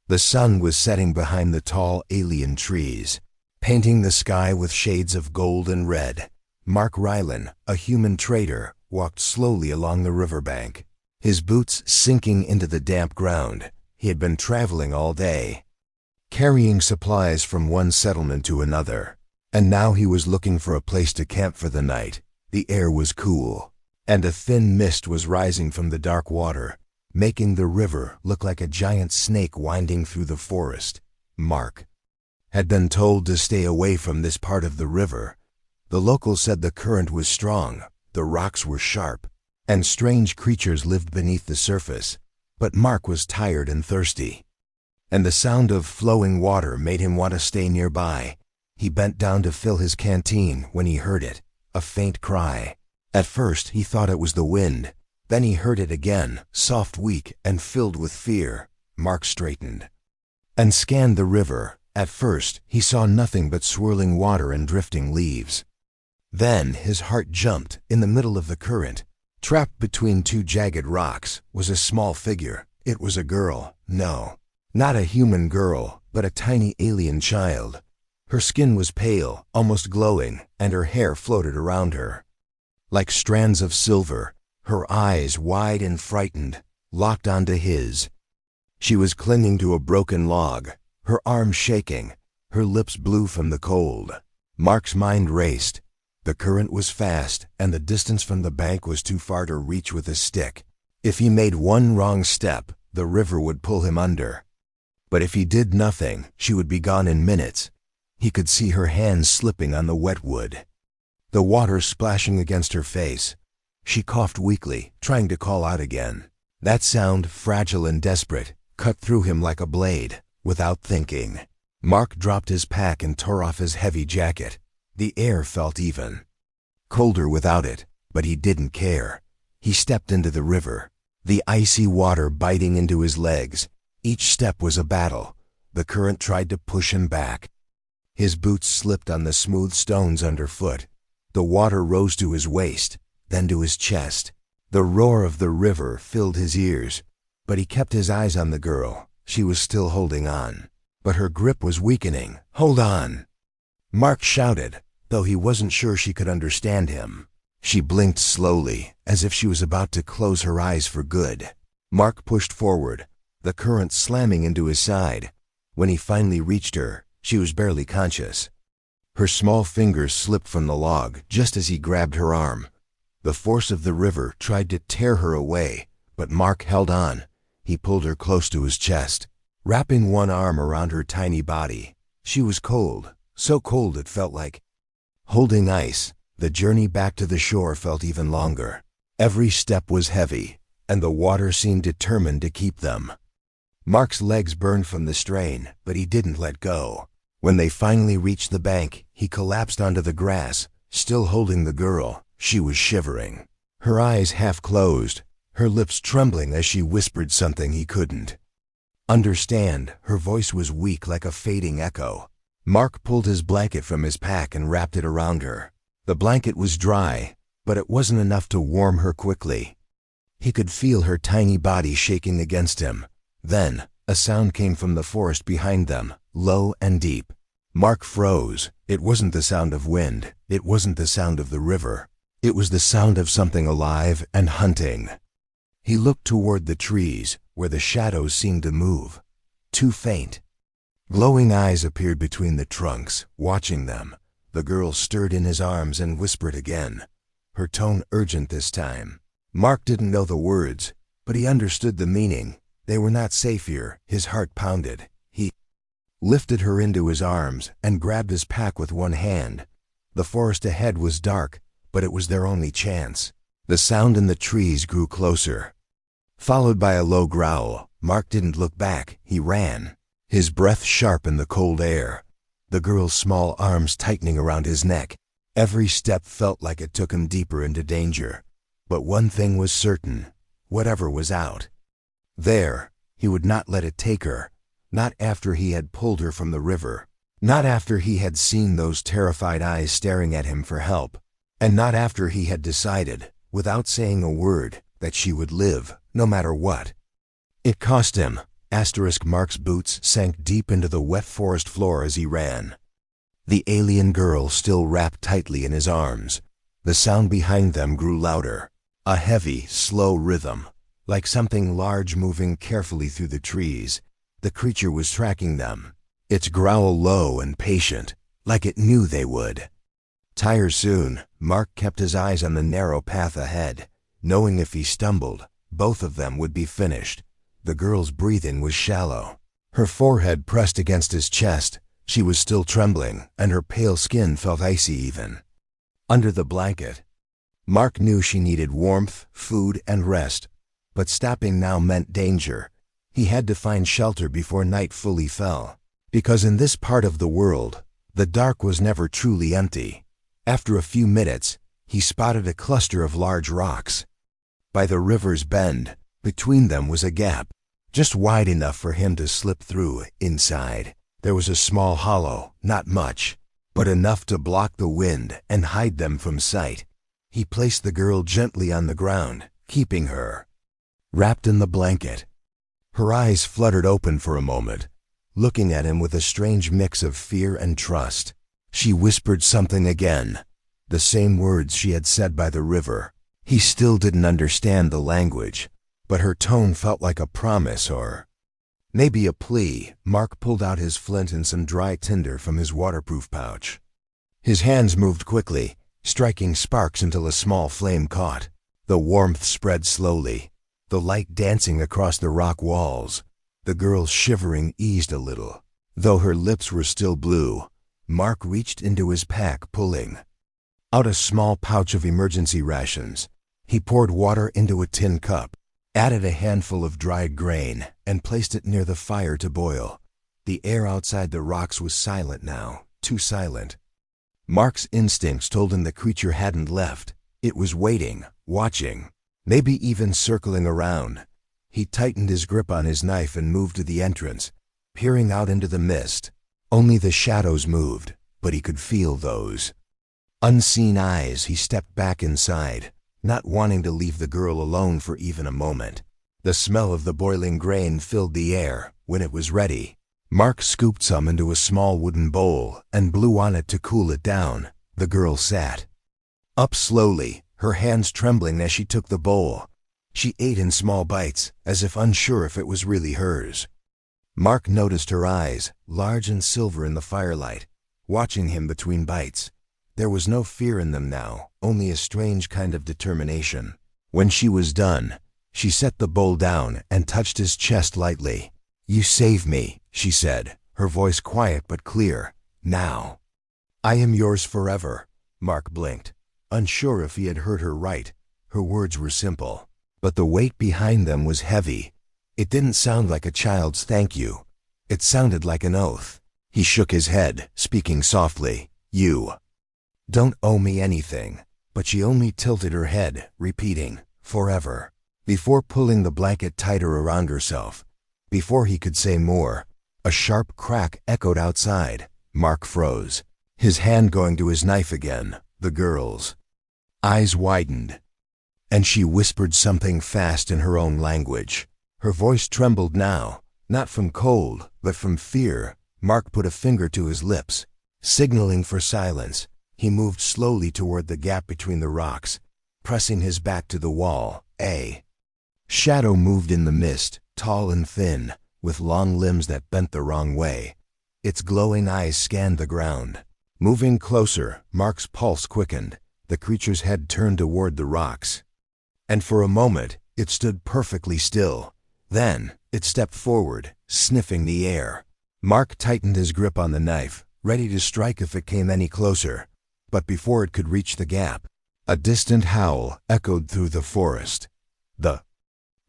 The sun was setting behind the tall alien trees, painting the sky with shades of gold and red. Mark Rylan, a human trader, walked slowly along the riverbank, his boots sinking into the damp ground. He had been traveling all day, carrying supplies from one settlement to another, and now he was looking for a place to camp for the night. The air was cool, and a thin mist was rising from the dark water, making the river look like a giant snake winding through the forest. Mark had been told to stay away from this part of the river. The locals said the current was strong, the rocks were sharp, and strange creatures lived beneath the surface. But Mark was tired and thirsty, and the sound of flowing water made him want to stay nearby. He bent down to fill his canteen when he heard it, a faint cry. At first he thought it was the wind. Then he heard it again, soft, weak, and filled with fear. Mark straightened and scanned the river. At first he saw nothing but swirling water and drifting leaves. Then his heart jumped. In the middle of the current, trapped between two jagged rocks, was a small figure. It was a girl. No, not a human girl, but a tiny alien child. Her skin was pale, almost glowing, and her hair floated around her like strands of silver. Her eyes, wide and frightened, locked onto his. She was clinging to a broken log, her arms shaking, her lips blue from the cold. Mark's mind raced. The current was fast, and the distance from the bank was too far to reach with a stick. If he made one wrong step, the river would pull him under. But if he did nothing, she would be gone in minutes. He could see her hands slipping on the wet wood, the water splashing against her face. She coughed weakly, trying to call out again. That sound, fragile and desperate, cut through him like a blade. Without thinking, Mark dropped his pack and tore off his heavy jacket. The air felt even colder without it, but he didn't care. He stepped into the river, the icy water biting into his legs. Each step was a battle. The current tried to push him back. His boots slipped on the smooth stones underfoot. The water rose to his waist, then to his chest. The roar of the river filled his ears, but he kept his eyes on the girl. She was still holding on, but her grip was weakening. "Hold on!" Mark shouted, though he wasn't sure she could understand him. She blinked slowly, as if she was about to close her eyes for good. Mark pushed forward, the current slamming into his side. When he finally reached her, she was barely conscious. Her small fingers slipped from the log just as he grabbed her arm. The force of the river tried to tear her away, but Mark held on. He pulled her close to his chest, wrapping one arm around her tiny body. She was cold, so cold it felt like holding ice. The journey back to the shore felt even longer. Every step was heavy, and the water seemed determined to keep them. Mark's legs burned from the strain, but he didn't let go. When they finally reached the bank, he collapsed onto the grass, still holding the girl. She was shivering, her eyes half closed, her lips trembling as she whispered something he couldn't understand. Her voice was weak like a fading echo. Mark pulled his blanket from his pack and wrapped it around her. The blanket was dry, but it wasn't enough to warm her quickly. He could feel her tiny body shaking against him. Then, a sound came from the forest behind them, low and deep. Mark froze. It wasn't the sound of wind. It wasn't the sound of the river. It was the sound of something alive and hunting. He looked toward the trees, where the shadows seemed to move, too faint. Glowing eyes appeared between the trunks, watching them. The girl stirred in his arms and whispered again, her tone urgent this time. Mark didn't know the words, but he understood the meaning. They were not safe here. His heart pounded. He lifted her into his arms and grabbed his pack with one hand. The forest ahead was dark, but it was their only chance. The sound in the trees grew closer, followed by a low growl. Mark didn't look back. He ran, his breath sharp in the cold air, the girl's small arms tightening around his neck. Every step felt like it took him deeper into danger. But one thing was certain, whatever was out there, he would not let it take her. Not after he had pulled her from the river. Not after he had seen those terrified eyes staring at him for help. And not after he had decided, without saying a word, that she would live, no matter what. It cost him, Mark's boots sank deep into the wet forest floor as he ran. The alien girl still wrapped tightly in his arms. The sound behind them grew louder, a heavy, slow rhythm, like something large moving carefully through the trees. The creature was tracking them, its growl low and patient, like it knew they would. Tired soon, Mark kept his eyes on the narrow path ahead, knowing if he stumbled, both of them would be finished. The girl's breathing was shallow, her forehead pressed against his chest. She was still trembling, and her pale skin felt icy even. Under the blanket, Mark knew she needed warmth, food, and rest, but stopping now meant danger. He had to find shelter before night fully fell, because in this part of the world, the dark was never truly empty. After a few minutes, he spotted a cluster of large rocks. By the river's bend, between them was a gap, just wide enough for him to slip through. Inside, there was a small hollow, not much, but enough to block the wind and hide them from sight. He placed the girl gently on the ground, keeping her wrapped in the blanket. Her eyes fluttered open for a moment, looking at him with a strange mix of fear and trust. She whispered something again, the same words she had said by the river. He still didn't understand the language, but her tone felt like a promise or maybe a plea. Mark pulled out his flint and some dry tinder from his waterproof pouch. His hands moved quickly, striking sparks until a small flame caught. The warmth spread slowly, the light dancing across the rock walls. The girl's shivering eased a little. Though her lips were still blue, Mark reached into his pack, pulling out a small pouch of emergency rations. He poured water into a tin cup, added a handful of dried grain, and placed it near the fire to boil. The air outside the rocks was silent now, too silent. Mark's instincts told him the creature hadn't left. It was waiting, watching, maybe even circling around. He tightened his grip on his knife and moved to the entrance, peering out into the mist. Only the shadows moved, but he could feel those unseen eyes. He stepped back inside, not wanting to leave the girl alone for even a moment. The smell of the boiling grain filled the air. When it was ready, Mark scooped some into a small wooden bowl and blew on it to cool it down. The girl sat up slowly, her hands trembling as she took the bowl. She ate in small bites, as if unsure if it was really hers. Mark noticed her eyes, large and silver in the firelight, watching him between bites. There was no fear in them now, only a strange kind of determination. When she was done, she set the bowl down and touched his chest lightly. "You save me," she said, her voice quiet but clear. "Now I am yours forever." Mark blinked, unsure if he had heard her right. Her words were simple, but the weight behind them was heavy. It didn't sound like a child's thank you. It sounded like an oath. He shook his head, speaking softly. "You don't owe me anything." But she only tilted her head, repeating, "Forever." Before pulling the blanket tighter around herself, before he could say more, a sharp crack echoed outside. Mark froze, his hand going to his knife again. The girl's eyes widened, and she whispered something fast in her own language. Her voice trembled now, not from cold, but from fear. Mark put a finger to his lips, signaling for silence. He moved slowly toward the gap between the rocks, pressing his back to the wall. A shadow moved in the mist, tall and thin, with long limbs that bent the wrong way. Its glowing eyes scanned the ground. Moving closer, Mark's pulse quickened. The creature's head turned toward the rocks, and for a moment, it stood perfectly still. Then, it stepped forward, sniffing the air. Mark tightened his grip on the knife, ready to strike if it came any closer. But before it could reach the gap, a distant howl echoed through the forest. The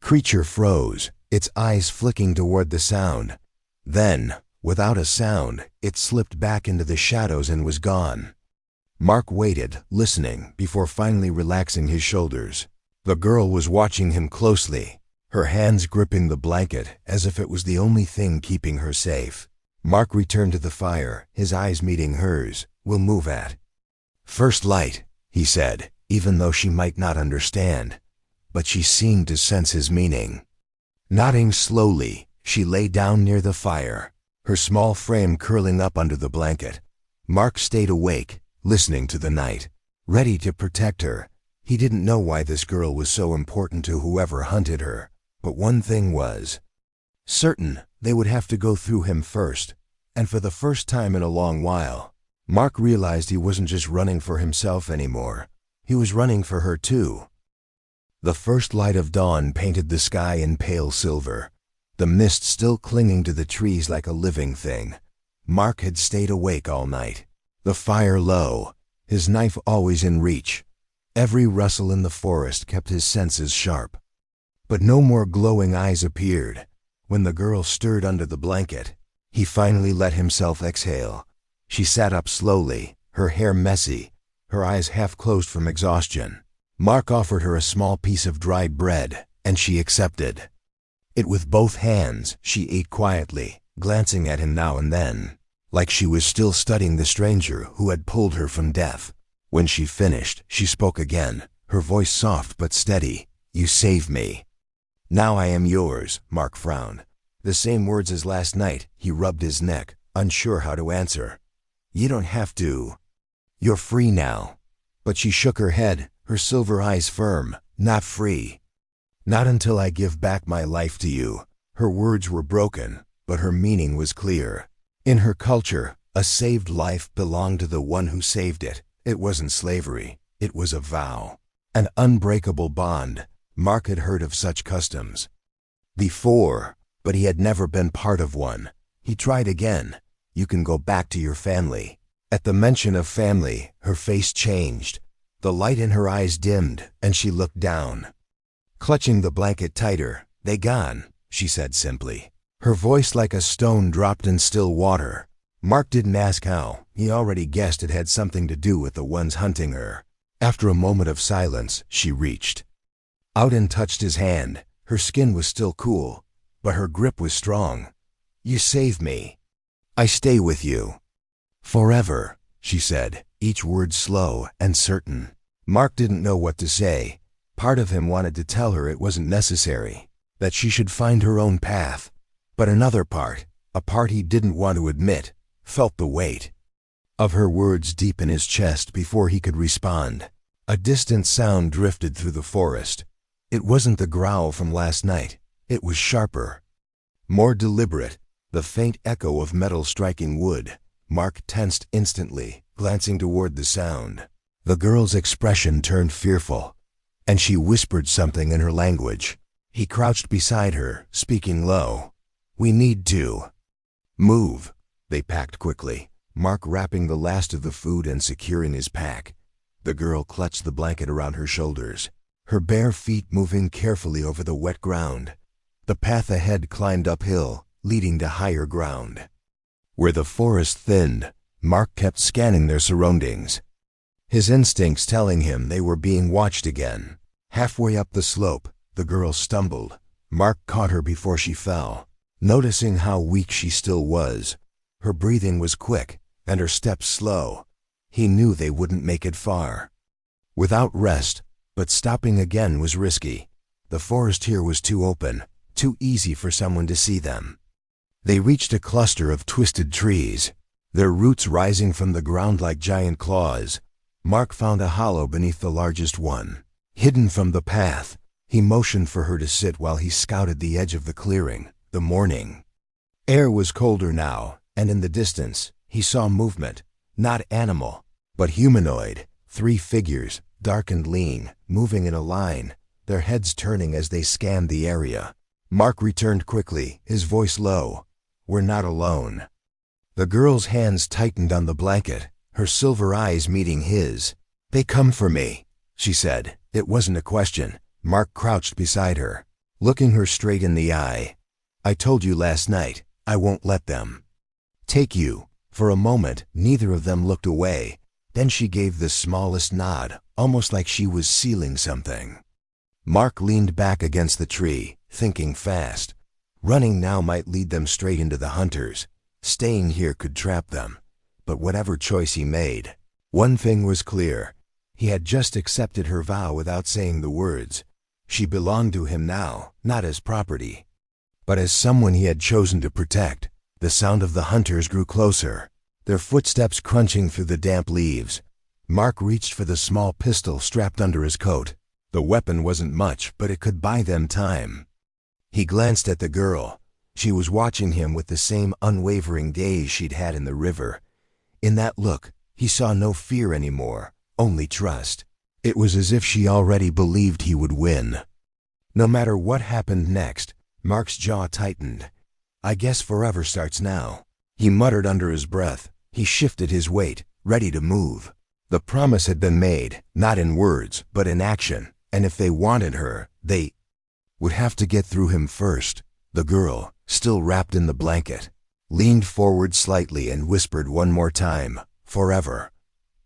creature froze, its eyes flicking toward the sound. Then, without a sound, it slipped back into the shadows and was gone. Mark waited, listening, before finally relaxing his shoulders. The girl was watching him closely, her hands gripping the blanket as if it was the only thing keeping her safe. Mark returned to the fire, his eyes meeting hers. "We'll move at first light," he said, even though she might not understand. But she seemed to sense his meaning. Nodding slowly, She lay down near the fire, her small frame curling up under the blanket. Mark stayed awake, listening to the night, ready to protect her. He didn't know why this girl was so important to whoever hunted her, but one thing was certain: they would have to go through him first. And for the first time in a long while, Mark realized he wasn't just running for himself anymore. He was running for her too. The first light of dawn painted the sky in pale silver, the mist still clinging to the trees like a living thing. Mark had stayed awake all night, the fire low, his knife always in reach. Every rustle in the forest kept his senses sharp. But no more glowing eyes appeared. When the girl stirred under the blanket, he finally let himself exhale. She sat up slowly, her hair messy, her eyes half closed from exhaustion. Mark offered her a small piece of dried bread, and she accepted it with both hands. She ate quietly, glancing at him now and then, like she was still studying the stranger who had pulled her from death. When she finished, she spoke again, her voice soft but steady. "You saved me. Now I am yours." Mark frowned. The same words as last night. He rubbed his neck, unsure how to answer. "You don't have to. You're free now." But she shook her head, her silver eyes firm. "Not free. Not until I give back my life to you." Her words were broken, but her meaning was clear. In her culture, a saved life belonged to the one who saved it. It wasn't slavery. It was a vow. An unbreakable bond. Mark had heard of such customs before, but he had never been part of one. He tried again. "You can go back to your family." At the mention of family, her face changed. The light in her eyes dimmed, and she looked down. Clutching the blanket tighter, "They gone," she said simply. Her voice like a stone dropped in still water. Mark didn't ask how. He already guessed it had something to do with the ones hunting her. After a moment of silence, she reached out and touched his hand. Her skin was still cool, but her grip was strong. "You saved me. I stay with you. Forever," she said, each word slow and certain. Mark didn't know what to say. Part of him wanted to tell her it wasn't necessary, that she should find her own path. But another part, a part he didn't want to admit, felt the weight of her words deep in his chest before he could respond. A distant sound drifted through the forest. It wasn't the growl from last night. It was sharper, more deliberate, the faint echo of metal striking wood. Mark tensed instantly, glancing toward the sound. The girl's expression turned fearful, and she whispered something in her language. He crouched beside her, speaking low. "We need to move." They packed quickly, Mark wrapping the last of the food and securing his pack. The girl clutched the blanket around her shoulders, her bare feet moving carefully over the wet ground. The path ahead climbed uphill, leading to higher ground. Where the forest thinned, Mark kept scanning their surroundings, his instincts telling him they were being watched again. Halfway up the slope, the girl stumbled. Mark caught her before she fell. Noticing how weak she still was, her breathing was quick and her steps slow, he knew they wouldn't make it far without rest, but stopping again was risky. The forest here was too open, too easy for someone to see them. They reached a cluster of twisted trees, their roots rising from the ground like giant claws. Mark found a hollow beneath the largest one, hidden from the path. He motioned for her to sit while he scouted the edge of the clearing. The morning air was colder now, and in the distance, he saw movement, not animal, but humanoid. 3 figures, dark and lean, moving in a line, their heads turning as they scanned the area. Mark returned quickly, his voice low. "We're not alone." The girl's hands tightened on the blanket, her silver eyes meeting his. "They come for me," she said. It wasn't a question. Mark crouched beside her, looking her straight in the eye. "I told you last night, I won't let them take you." For a moment, neither of them looked away. Then she gave the smallest nod, almost like she was sealing something. Mark leaned back against the tree, thinking fast. Running now might lead them straight into the hunters. Staying here could trap them. But whatever choice he made, one thing was clear. He had just accepted her vow without saying the words. She belonged to him now, not as property, But as someone he had chosen to protect, the sound of the hunters grew closer, their footsteps crunching through the damp leaves. Mark reached for the small pistol strapped under his coat. The weapon wasn't much, but it could buy them time. He glanced at the girl. She was watching him with the same unwavering gaze she'd had in the river. In that look, he saw no fear anymore, only trust. It was as if she already believed he would win. No matter what happened next, Mark's jaw tightened. "I guess forever starts now," he muttered under his breath. He shifted his weight, ready to move. The promise had been made, not in words, but in action, and if they wanted her, they would have to get through him first. The girl, still wrapped in the blanket, leaned forward slightly and whispered one more time, "Forever."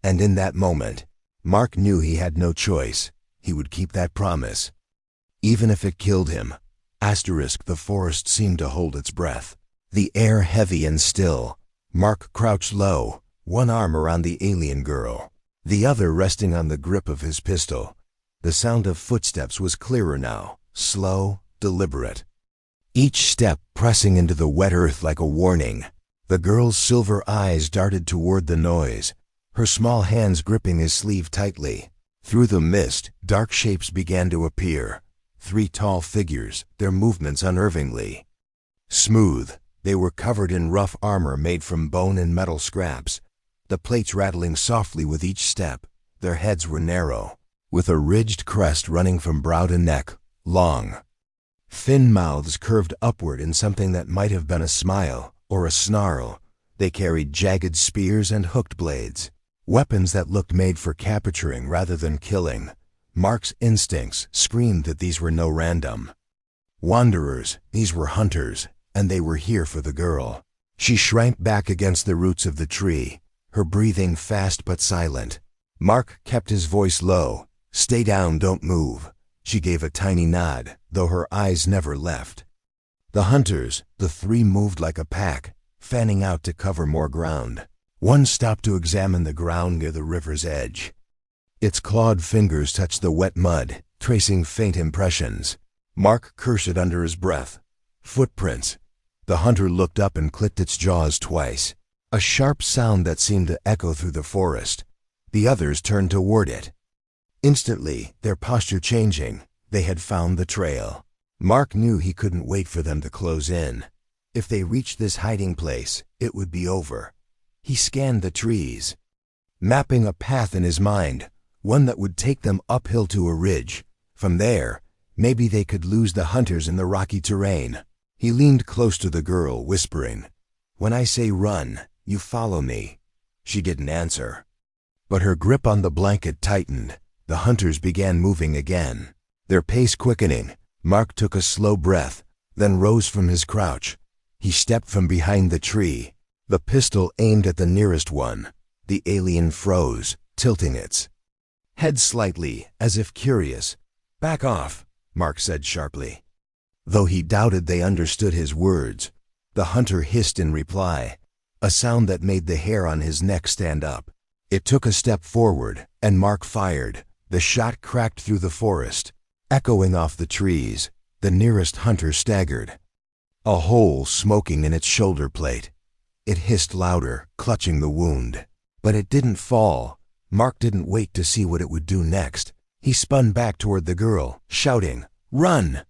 And in that moment, Mark knew he had no choice. He would keep that promise, even if it killed him. The forest seemed to hold its breath, the air heavy and still. Mark crouched low, one arm around the alien girl, the other resting on the grip of his pistol. The sound of footsteps was clearer now, slow, deliberate, each step pressing into the wet earth like a warning. The girl's silver eyes darted toward the noise, her small hands gripping his sleeve tightly. Through the mist, dark shapes began to appear. 3 tall figures, their movements unnervingly smooth. They were covered in rough armor made from bone and metal scraps, the plates rattling softly with each step. Their heads were narrow, with a ridged crest running from brow to neck, long. Thin mouths curved upward in something that might have been a smile or a snarl. They carried jagged spears and hooked blades, weapons that looked made for capturing rather than killing. Mark's instincts screamed that these were no random wanderers. These were hunters, and they were here for the girl. She shrank back against the roots of the tree, her breathing fast but silent. Mark kept his voice low. "Stay down, don't move." She gave a tiny nod, though her eyes never left. The hunters, the 3 moved like a pack, fanning out to cover more ground. One stopped to examine the ground near the river's edge. Its clawed fingers touched the wet mud, tracing faint impressions. Mark cursed under his breath. Footprints. The hunter looked up and clicked its jaws twice, a sharp sound that seemed to echo through the forest. The others turned toward it. Instantly, their posture changing, they had found the trail. Mark knew he couldn't wait for them to close in. If they reached this hiding place, it would be over. He scanned the trees, mapping a path in his mind, one that would take them uphill to a ridge. From there, maybe they could lose the hunters in the rocky terrain. He leaned close to the girl, whispering, "When I say run, you follow me." She didn't answer, but her grip on the blanket tightened. The hunters began moving again, their pace quickening. Mark took a slow breath, then rose from his crouch. He stepped from behind the tree, the pistol aimed at the nearest one. The alien froze, tilting its head slightly, as if curious. "Back off," Mark said sharply. Though he doubted they understood his words, the hunter hissed in reply, a sound that made the hair on his neck stand up. It took a step forward, and Mark fired. The shot cracked through the forest, echoing off the trees. The nearest hunter staggered, a hole smoking in its shoulder plate. It hissed louder, clutching the wound. But it didn't fall. Mark didn't wait to see what it would do next. He spun back toward the girl, shouting, "Run!"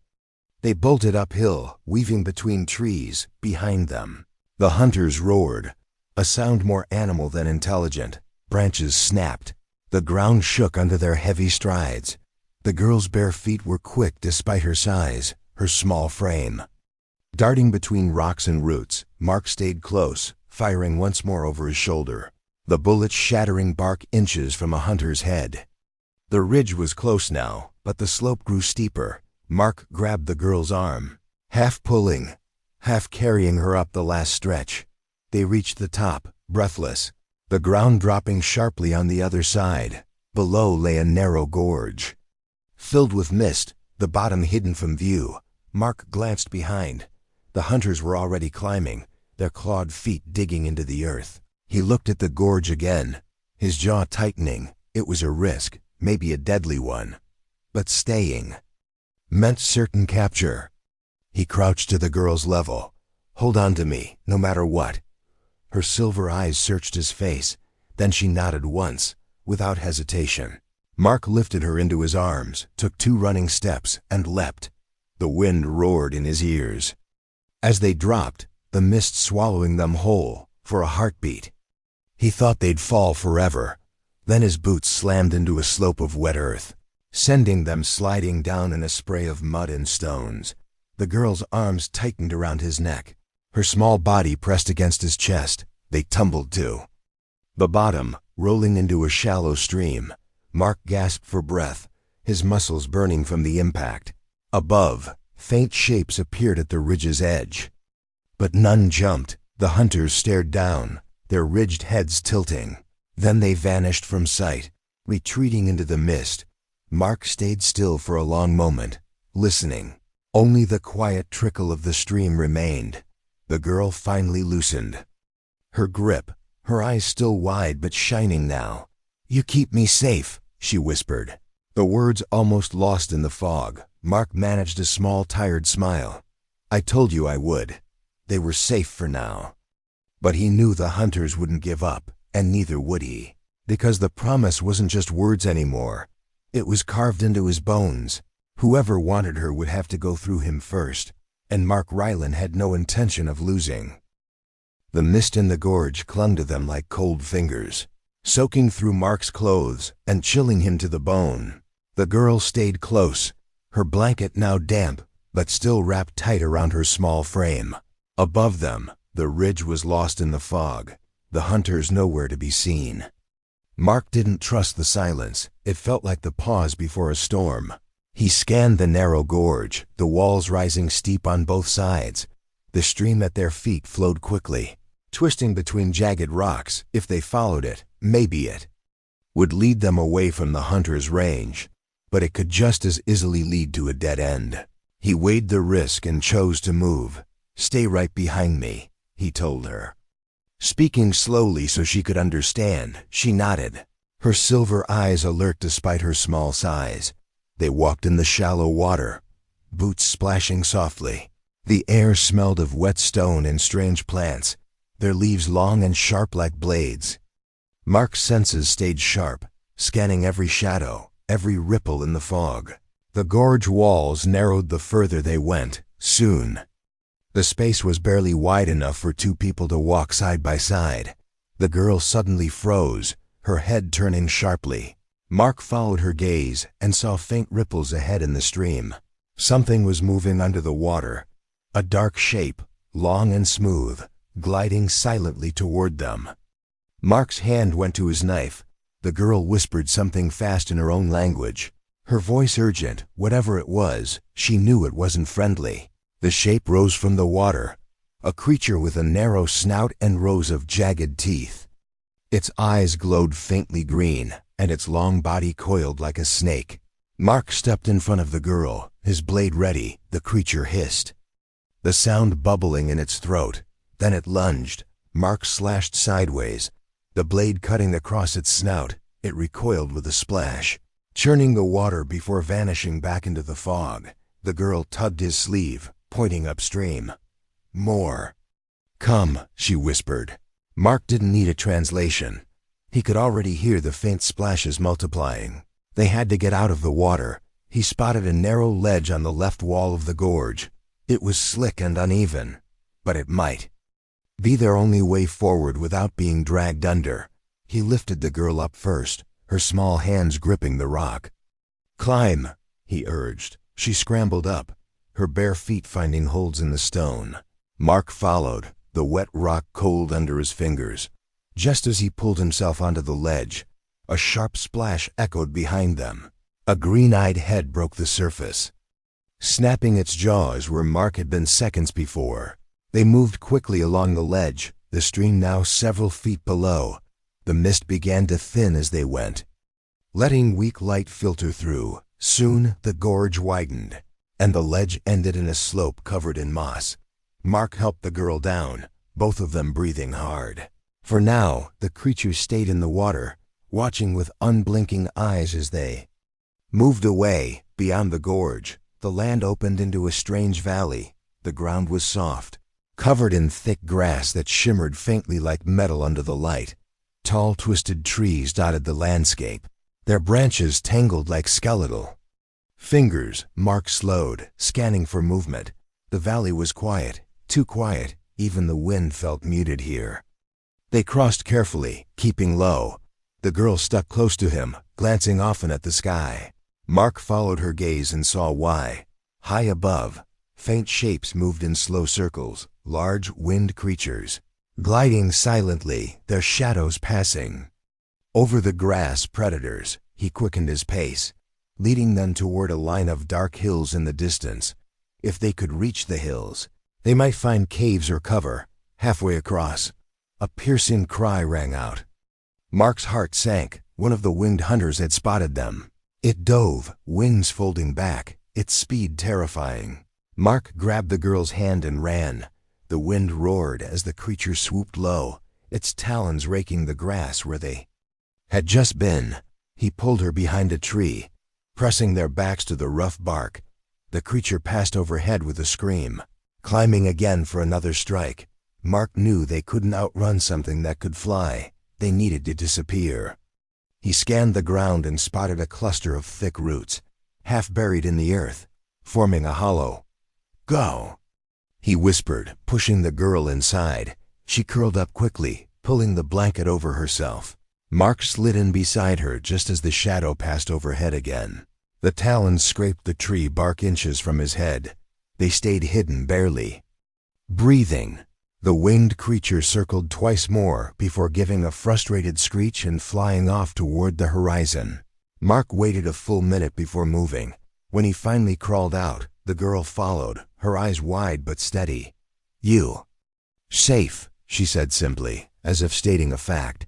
They bolted uphill, weaving between trees behind them. The hunters roared, a sound more animal than intelligent. Branches snapped. The ground shook under their heavy strides. The girl's bare feet were quick despite her size, her small frame. Darting between rocks and roots, Mark stayed close, firing once more over his shoulder, the bullets shattering bark inches from a hunter's head. The ridge was close now, but the slope grew steeper. Mark grabbed the girl's arm, half pulling, half carrying her up the last stretch. They reached the top, breathless, the ground dropping sharply on the other side. Below lay a narrow gorge, filled with mist, the bottom hidden from view. Mark glanced behind. The hunters were already climbing, their clawed feet digging into the earth. He looked at the gorge again, his jaw tightening. It was a risk, maybe a deadly one, but staying meant certain capture. He crouched to the girl's level. "Hold on to me, no matter what." Her silver eyes searched his face, then she nodded once, without hesitation. Mark lifted her into his arms, took 2 running steps, and leapt. The wind roared in his ears. As they dropped, the mist swallowing them whole, for a heartbeat. He thought they'd fall forever. Then his boots slammed into a slope of wet earth, sending them sliding down in a spray of mud and stones. The girl's arms tightened around his neck. Her small body pressed against his chest. They tumbled too. The bottom, rolling into a shallow stream. Mark gasped for breath, his muscles burning from the impact. Above, faint shapes appeared at the ridge's edge. But none jumped. The hunters stared down, their ridged heads tilting. Then they vanished from sight, retreating into the mist. Mark stayed still for a long moment, listening. Only the quiet trickle of the stream remained. The girl finally loosened. Her grip, her eyes still wide but shining now. "You keep me safe," she whispered. The words almost lost in the fog. Mark managed a small, tired smile. "I told you I would." They were safe for now. But he knew the hunters wouldn't give up, and neither would he. Because the promise wasn't just words anymore. It was carved into his bones. Whoever wanted her would have to go through him first, and Mark Ryland had no intention of losing. The mist in the gorge clung to them like cold fingers, soaking through Mark's clothes and chilling him to the bone. The girl stayed close, her blanket now damp, but still wrapped tight around her small frame. Above them, the ridge was lost in the fog, the hunters nowhere to be seen. Mark didn't trust the silence. It felt like the pause before a storm. He scanned the narrow gorge, the walls rising steep on both sides. The stream at their feet flowed quickly, twisting between jagged rocks. If they followed it, maybe it would lead them away from the hunter's range, but it could just as easily lead to a dead end. He weighed the risk and chose to move. "Stay right behind me," he told her. Speaking slowly so she could understand, she nodded, her silver eyes alert despite her small size. They walked in the shallow water, boots splashing softly. The air smelled of wet stone and strange plants, their leaves long and sharp like blades. Mark's senses stayed sharp, scanning every shadow, every ripple in the fog. The gorge walls narrowed the further they went. Soon, the space was barely wide enough for 2 people to walk side by side. The girl suddenly froze, her head turning sharply. Mark followed her gaze and saw faint ripples ahead in the stream. Something was moving under the water, a dark shape, long and smooth, gliding silently toward them. Mark's hand went to his knife. The girl whispered something fast in her own language. Her voice urgent, whatever it was, she knew it wasn't friendly. The shape rose from the water, a creature with a narrow snout and rows of jagged teeth. Its eyes glowed faintly green, and its long body coiled like a snake. Mark stepped in front of the girl, his blade ready. The creature hissed, the sound bubbling in its throat. Then it lunged. Mark slashed sideways, the blade cutting across its snout. It recoiled with a splash, churning the water before vanishing back into the fog. The girl tugged his sleeve, pointing upstream. "More." "Come," she whispered. Mark didn't need a translation. He could already hear the faint splashes multiplying. They had to get out of the water. He spotted a narrow ledge on the left wall of the gorge. It was slick and uneven, but it might be their only way forward without being dragged under. He lifted the girl up first, her small hands gripping the rock. "Climb," he urged. She scrambled up, her bare feet finding holds in the stone. Mark followed, the wet rock cold under his fingers. Just as he pulled himself onto the ledge, a sharp splash echoed behind them. A green-eyed head broke the surface, snapping its jaws where Mark had been seconds before. They moved quickly along the ledge, the stream now several feet below. The mist began to thin as they went, letting weak light filter through. Soon the gorge widened, and the ledge ended in a slope covered in moss. Mark helped the girl down, both of them breathing hard. For now, the creature stayed in the water, watching with unblinking eyes as they moved away. Beyond the gorge, the land opened into a strange valley, The ground was soft, covered in thick grass that shimmered faintly like metal under the light. Tall, twisted trees dotted the landscape, their branches tangled like skeletal fingers. Mark slowed, scanning for movement. The valley was quiet, too quiet, even the wind felt muted here. They crossed carefully, keeping low. The girl stuck close to him, glancing often at the sky. Mark followed her gaze and saw why. High above, faint shapes moved in slow circles, large winged creatures, gliding silently, their shadows passing over the grass. Predators. He quickened his pace, leading them toward a line of dark hills in the distance. If they could reach the hills, they might find caves or cover. Halfway across, a piercing cry rang out. Mark's heart sank. One of the winged hunters had spotted them. It dove, wings folding back, its speed terrifying. Mark grabbed the girl's hand and ran. The wind roared as the creature swooped low, its talons raking the grass where they had just been. He pulled her behind a tree, pressing their backs to the rough bark. The creature passed overhead with a scream, climbing again for another strike. Mark knew they couldn't outrun something that could fly. They needed to disappear. He scanned the ground and spotted a cluster of thick roots, half buried in the earth, forming a hollow. "Go," he whispered, pushing the girl inside. She curled up quickly, pulling the blanket over herself. Mark slid in beside her just as the shadow passed overhead again. The talons scraped the tree bark inches from his head. They stayed hidden barely. Breathing. The winged creature circled twice more before giving a frustrated screech and flying off toward the horizon. Mark waited a full minute before moving. When he finally crawled out, the girl followed, her eyes wide but steady. "You." "Safe," she said simply, as if stating a fact.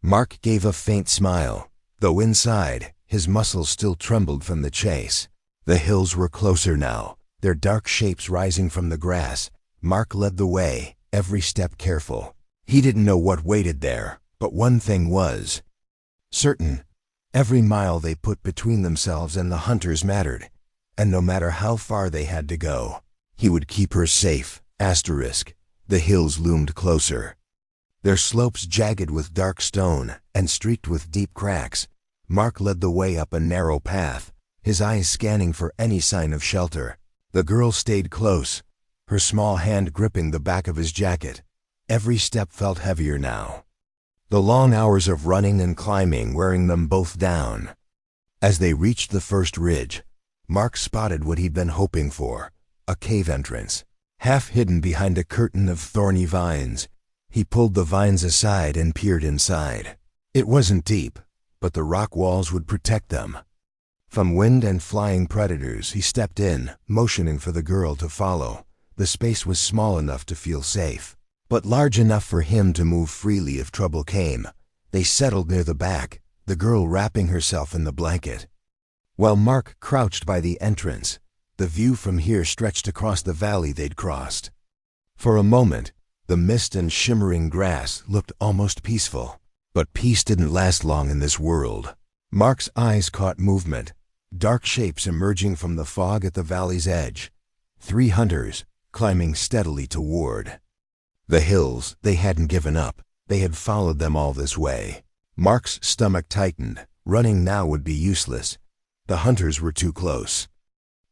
Mark gave a faint smile, though inside, his muscles still trembled from the chase. The hills were closer now, their dark shapes rising from the grass. Mark led the way, every step careful. He didn't know what waited there, but one thing was certain. Every mile they put between themselves and the hunters mattered, and no matter how far they had to go, he would keep her safe. The hills loomed closer, their slopes jagged with dark stone and streaked with deep cracks. Mark led the way up a narrow path, his eyes scanning for any sign of shelter. The girl stayed close, her small hand gripping the back of his jacket. Every step felt heavier now, the long hours of running and climbing wearing them both down. As they reached the first ridge, Mark spotted what he'd been hoping for, a cave entrance, half hidden behind a curtain of thorny vines. He pulled the vines aside and peered inside. It wasn't deep, but the rock walls would protect them from wind and flying predators. He stepped in, motioning for the girl to follow. The space was small enough to feel safe, but large enough for him to move freely if trouble came. They settled near the back, the girl wrapping herself in the blanket, while Mark crouched by the entrance. The view from here stretched across the valley they'd crossed. For a moment, the mist and shimmering grass looked almost peaceful. But peace didn't last long in this world. Mark's eyes caught movement, dark shapes emerging from the fog at the valley's edge. 3 hunters, climbing steadily toward the hills. They hadn't given up. They had followed them all this way. Mark's stomach tightened. Running now would be useless. The hunters were too close,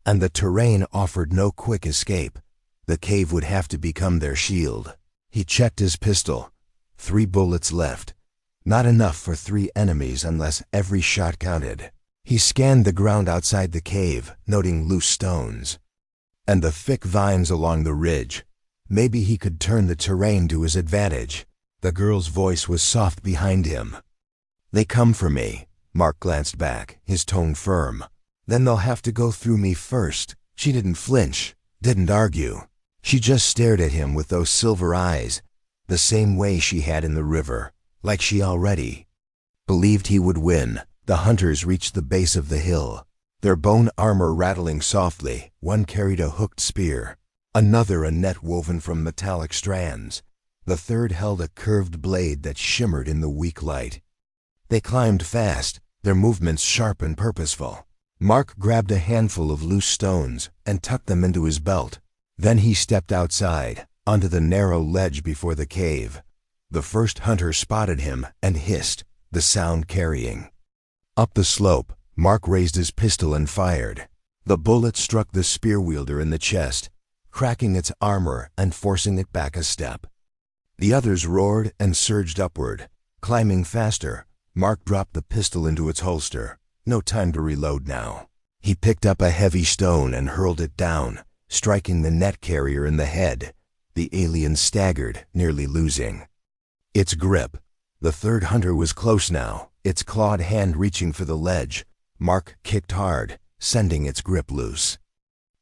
and the terrain offered no quick escape. The cave would have to become their shield. He checked his pistol. 3 bullets left. Not enough for 3 enemies unless every shot counted. He scanned the ground outside the cave, noting loose stones and the thick vines along the ridge. Maybe he could turn the terrain to his advantage. The girl's voice was soft behind him. "They come for me." Mark glanced back, his tone firm. "Then they'll have to go through me first." She didn't flinch, didn't argue. She just stared at him with those silver eyes, the same way she had in the river, like she already believed he would win. The hunters reached the base of the hill, their bone armor rattling softly. One carried a hooked spear, another a net woven from metallic strands. The third held a curved blade that shimmered in the weak light. They climbed fast, their movements sharp and purposeful. Mark grabbed a handful of loose stones and tucked them into his belt. Then he stepped outside, onto the narrow ledge before the cave. The first hunter spotted him and hissed, the sound carrying. Up the slope, Mark raised his pistol and fired. The bullet struck the spear wielder in the chest, cracking its armor and forcing it back a step. The others roared and surged upward. Climbing faster, Mark dropped the pistol into its holster. No time to reload now. He picked up a heavy stone and hurled it down, striking the net carrier in the head. The alien staggered, nearly losing its grip. The third hunter was close now, its clawed hand reaching for the ledge. Mark kicked hard, sending its grip loose.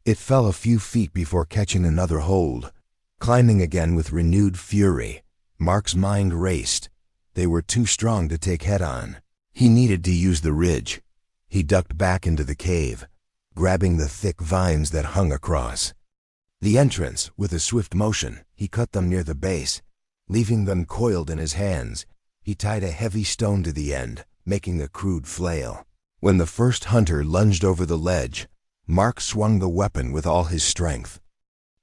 It fell a few feet before catching another hold. Climbing again with renewed fury, Mark's mind raced. They were too strong to take head-on. He needed to use the ridge. He ducked back into the cave, grabbing the thick vines that hung across the entrance. With a swift motion, he cut them near the base. Leaving them coiled in his hands, he tied a heavy stone to the end, making a crude flail. When the first hunter lunged over the ledge, Mark swung the weapon with all his strength.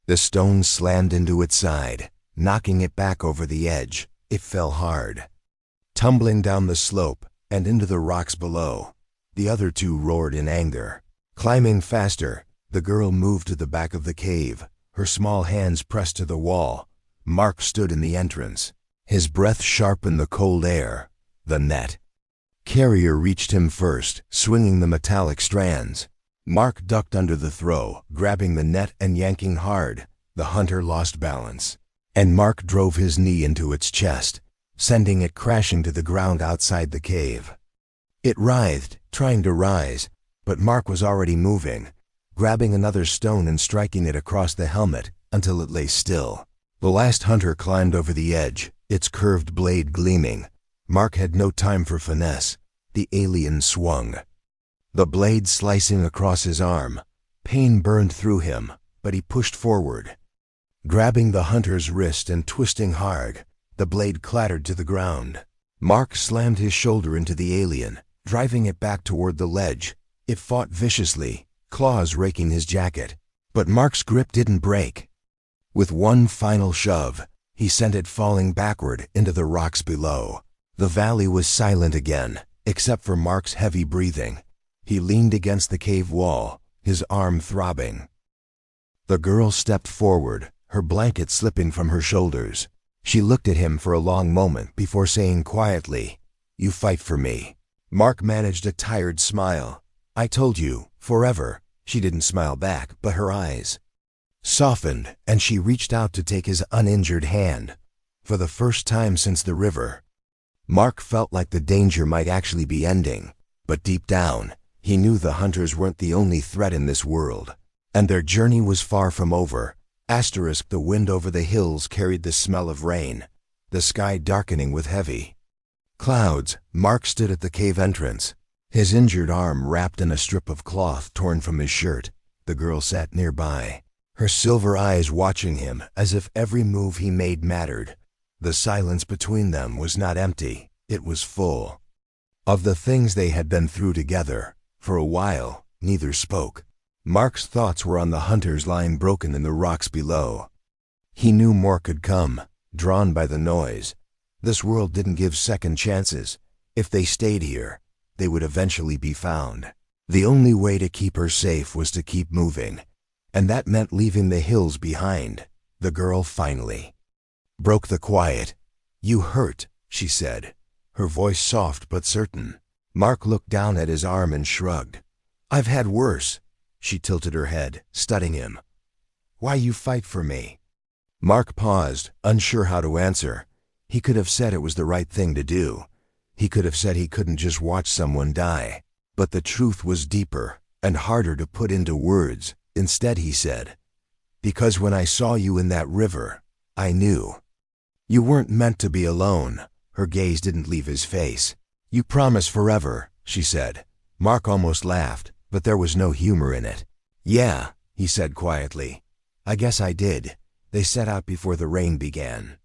The stone slammed into its side, knocking it back over the edge. It fell hard, tumbling down the slope and into the rocks below. The other two roared in anger. Climbing faster, the girl moved to the back of the cave, her small hands pressed to the wall. Mark stood in the entrance. His breath sharpened the cold air. The net carrier reached him first, swinging the metallic strands. Mark ducked under the throw, grabbing the net and yanking hard. The hunter lost balance, and Mark drove his knee into its chest, sending it crashing to the ground outside the cave. It writhed, trying to rise, but Mark was already moving, grabbing another stone and striking it across the helmet until it lay still. The last hunter climbed over the edge, its curved blade gleaming. Mark had no time for finesse. The alien swung, the blade slicing across his arm. Pain burned through him, but he pushed forward, grabbing the hunter's wrist and twisting hard. The blade clattered to the ground. Mark slammed his shoulder into the alien, driving it back toward the ledge. It fought viciously, claws raking his jacket. But Mark's grip didn't break. With one final shove, he sent it falling backward into the rocks below. The valley was silent again, except for Mark's heavy breathing. He leaned against the cave wall, his arm throbbing. The girl stepped forward, her blanket slipping from her shoulders. She looked at him for a long moment before saying quietly, "You fight for me." Mark managed a tired smile. "I told you, forever." She didn't smile back, but her eyes softened, and she reached out to take his uninjured hand. For the first time since the river, Mark felt like the danger might actually be ending. But deep down, he knew the hunters weren't the only threat in this world, and their journey was far from over. The wind over the hills carried the smell of rain, the sky darkening with heavy clouds. Mark stood at the cave entrance, his injured arm wrapped in a strip of cloth torn from his shirt. The girl sat nearby, her silver eyes watching him as if every move he made mattered. The silence between them was not empty, it was full of the things they had been through together. For a while, neither spoke. Mark's thoughts were on the hunters lying broken in the rocks below. He knew more could come, drawn by the noise. This world didn't give second chances. If they stayed here, they would eventually be found. The only way to keep her safe was to keep moving, and that meant leaving the hills behind. The girl finally broke the quiet. "You hurt," she said, her voice soft but certain. Mark looked down at his arm and shrugged. "I've had worse." She tilted her head, studying him. "Why you fight for me?" Mark paused, unsure how to answer. He could have said it was the right thing to do. He could have said he couldn't just watch someone die. But the truth was deeper and harder to put into words. Instead he said, "Because when I saw you in that river, I knew. You weren't meant to be alone." Her gaze didn't leave his face. "You promise forever," she said. Mark almost laughed, but there was no humor in it. "Yeah," he said quietly. "I guess I did." They set out before the rain began.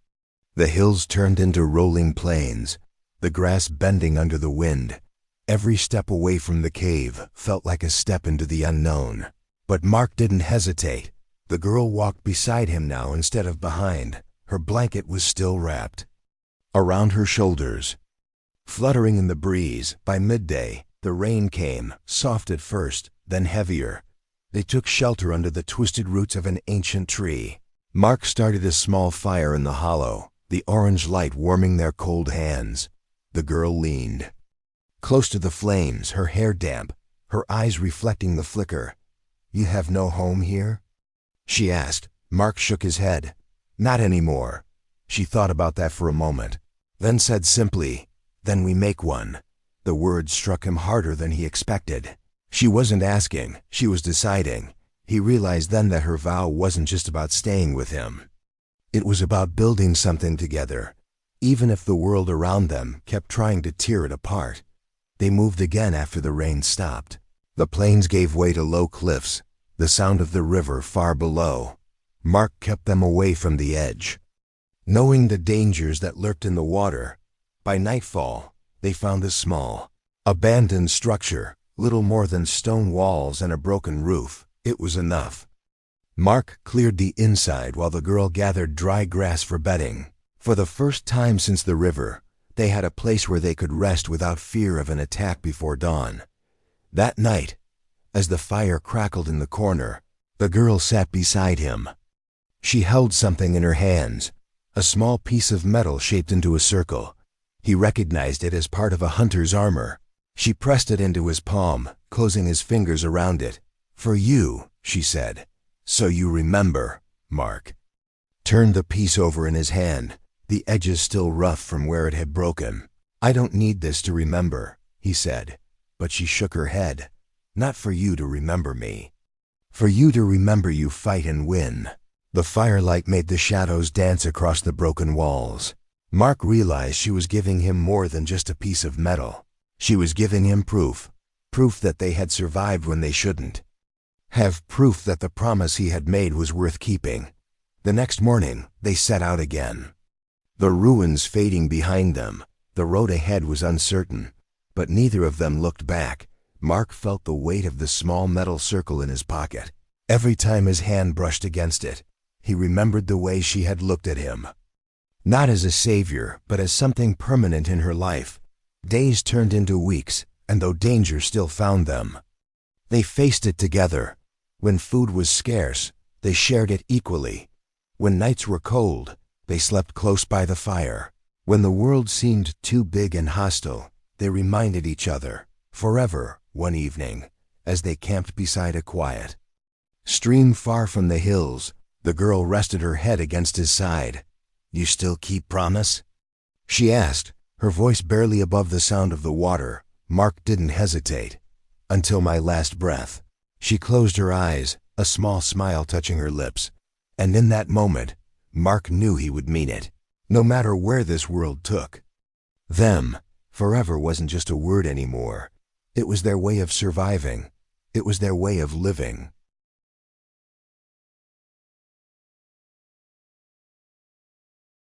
The hills turned into rolling plains, the grass bending under the wind. Every step away from the cave felt like a step into the unknown. But Mark didn't hesitate. The girl walked beside him now instead of behind. Her blanket was still wrapped around her shoulders, fluttering in the breeze. By midday, the rain came, soft at first, then heavier. They took shelter under the twisted roots of an ancient tree. Mark started a small fire in the hollow, the orange light warming their cold hands. The girl leaned close to the flames, her hair damp, her eyes reflecting the flicker. "You have no home here?" she asked. Mark shook his head. "Not anymore." She thought about that for a moment, then said simply, "Then we make one." The words struck him harder than he expected. She wasn't asking, she was deciding. He realized then that her vow wasn't just about staying with him. It was about building something together, even if the world around them kept trying to tear it apart. They moved again after the rain stopped. The plains gave way to low cliffs, the sound of the river far below. Mark kept them away from the edge, knowing the dangers that lurked in the water. By nightfall, they found a small, abandoned structure, little more than stone walls and a broken roof. It was enough. Mark cleared the inside while the girl gathered dry grass for bedding. For the first time since the river, they had a place where they could rest without fear of an attack before dawn. That night, as the fire crackled in the corner, the girl sat beside him. She held something in her hands, a small piece of metal shaped into a circle. He recognized it as part of a hunter's armor. She pressed it into his palm, closing his fingers around it. "For you," she said. "So you remember." Mark turned the piece over in his hand, the edges still rough from where it had broken. "I don't need this to remember," he said. But she shook her head. "Not for you to remember me. For you to remember you fight and win." The firelight made the shadows dance across the broken walls. Mark realized she was giving him more than just a piece of metal. She was giving him proof that they had survived when they shouldn't. Have proof that the promise he had made was worth keeping. The next morning, they set out again. The ruins fading behind them, the road ahead was uncertain, but neither of them looked back. Mark felt the weight of the small metal circle in his pocket. Every time his hand brushed against it, he remembered the way she had looked at him. Not as a savior, but as something permanent in her life. Days turned into weeks, and though danger still found them, they faced it together. When food was scarce, they shared it equally. When nights were cold, they slept close by the fire. When the world seemed too big and hostile, they reminded each other, forever. One evening, as they camped beside a quiet stream far from the hills, the girl rested her head against his side. "You still keep promise?" she asked, her voice barely above the sound of the water. Mark didn't hesitate. "Until my last breath." She closed her eyes, a small smile touching her lips. And in that moment, Mark knew he would mean it, no matter where this world took them. Forever wasn't just a word anymore. It was their way of surviving. It was their way of living.